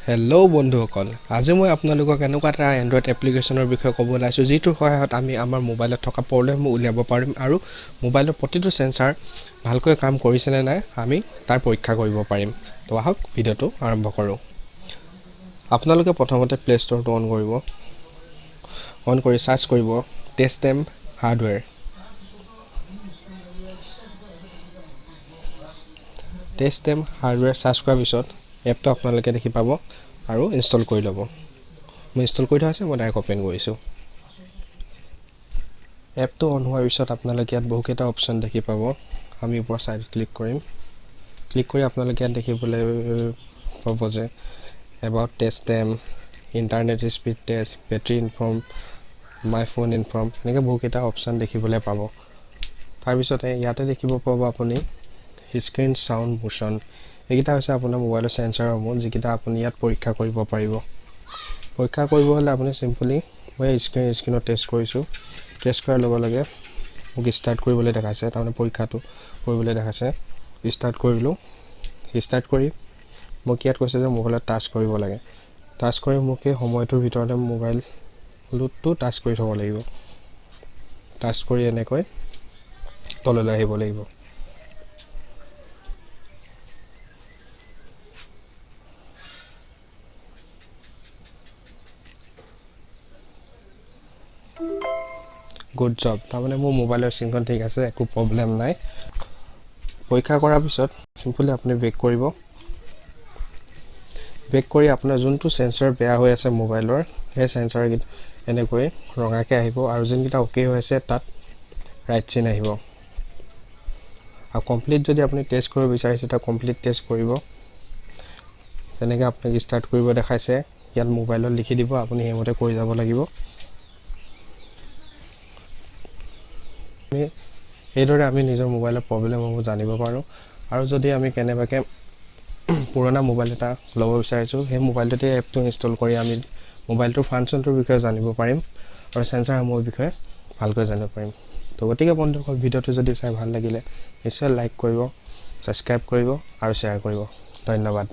Hello' বন্ধুসকল, আজি মই আপোনালোকক এনেকুৱা এটা এণ্ড্ৰইড এপ্লিকেশ্যনৰ বিষয়ে ক'ব ওলাইছোঁ যিটোৰ সহায়ত আমি আমাৰ মোবাইলত থকা প্ৰব্লেমবোৰ উলিয়াব পাৰিম আৰু মোবাইলৰ প্ৰতিটো সেন্সাৰ ভালকৈ কাম কৰিছেনে নাই আমি তাৰ পৰীক্ষা কৰিব পাৰিম। তো আহক ভিডিঅ'টো আৰম্ভ কৰোঁ। আপোনালোকে প্ৰথমতে প্লে ষ্ট'ৰটো অন কৰিব। অন কৰি চাৰ্চ কৰিব টেষ্টেম হাৰ্ডৱেৰ। টেষ্টেম হাৰ্ডৱেৰ চাৰ্চ কৰাৰ পিছত এপটো আপোনালোকে দেখি পাব আৰু ইনষ্টল কৰি ল'ব। মই ইনষ্টল কৰি থোৱা আছে, মই ডাইৰেক্ট অপেন কৰিছোঁ। এপটো অন হোৱাৰ পিছত আপোনালোকে ইয়াত বহুকেইটা অপশ্যন দেখি পাব। আমি ওপৰৰ ছাইডত ক্লিক কৰিম। ক্লিক কৰি আপোনালোকে ইয়াত দেখিবলৈ পাব যে এবাউট টেষ্টেম, internet speed test, battery inform, my phone inform, এনেকৈ বহুকেইটা অপশ্যন দেখিবলৈ পাব। তাৰপিছতে ইয়াতে দেখিব পাব আপুনি স্ক্ৰীন চাউণ্ড মোশ্যন। এইকেইটা হৈছে আপোনাৰ মোবাইলৰ সেন্সাৰসমূহ যিকেইটা আপুনি ইয়াত পৰীক্ষা কৰিব পাৰিব। পৰীক্ষা কৰিব হ'লে আপুনি চিম্পলি মই স্ক্ৰীনত টেষ্ট কৰিছোঁ। টেষ্ট কৰাৰ লগে লগে মোক ষ্টাৰ্ট কৰিবলৈ দেখাইছে, তাৰমানে পৰীক্ষাটো কৰিবলৈ দেখাইছে। ষ্টাৰ্ট কৰিলোঁ। ষ্টাৰ্ট কৰি মোক ইয়াত কৈছে যে মোবাইলত টাচ কৰিব লাগে। টাচ কৰি মোক এই সময়টোৰ ভিতৰতে মোবাইলটো টাচ কৰি থ'ব লাগিব। টাচ কৰি এনেকৈ তললৈ আহিব লাগিব। গুড জব, তাৰমানে মোৰ মোবাইলৰ স্ক্ৰীনখন ঠিক আছে, একো প্ৰব্লেম নাই। পৰীক্ষা কৰাৰ পিছত চিম্পলি আপুনি বেক কৰিব। বেক কৰি আপোনাৰ যোনটো সেন্সৰ বেয়া হৈ আছে মোবাইলৰ, সেই সেন্সৰ এনেকৈ ৰঙাকৈ আহিব আৰু যোনকেইটা অ'কে হৈ আছে তাত ৰাইট চিন আহিব। আৰু কমপ্লিট যদি আপুনি টেষ্ট কৰিব বিচাৰিছে তাত কমপ্লিট টেষ্ট কৰিব। যেনেকৈ আপোনাক ষ্টাৰ্ট কৰিব দেখাইছে, ইয়াত মোবাইলত লিখি দিব, আপুনি সেইমতে কৰি যাব লাগিব। এইদৰে আমি নিজৰ মোবাইলৰ প্ৰব্লেমসমূহ জানিব পাৰোঁ। আৰু যদি আমি কেনেবাকৈ পুৰণা মোবাইল এটা ল'ব বিচাৰিছোঁ, সেই মোবাইলটোতে এপটো ইনষ্টল কৰি আমি মোবাইলটোৰ ফাংচনটোৰ বিষয়ে জানিব পাৰিম আৰু সেন্সাৰসমূহৰ বিষয়ে ভালকৈ জানিব পাৰিম। তো গতিকে বন্ধুসকল, ভিডিঅ'টো যদি চাই ভাল লাগিলে নিশ্চয় লাইক কৰিব, ছাবস্ক্ৰাইব কৰিব আৰু শ্বেয়াৰ কৰিব। ধন্যবাদ।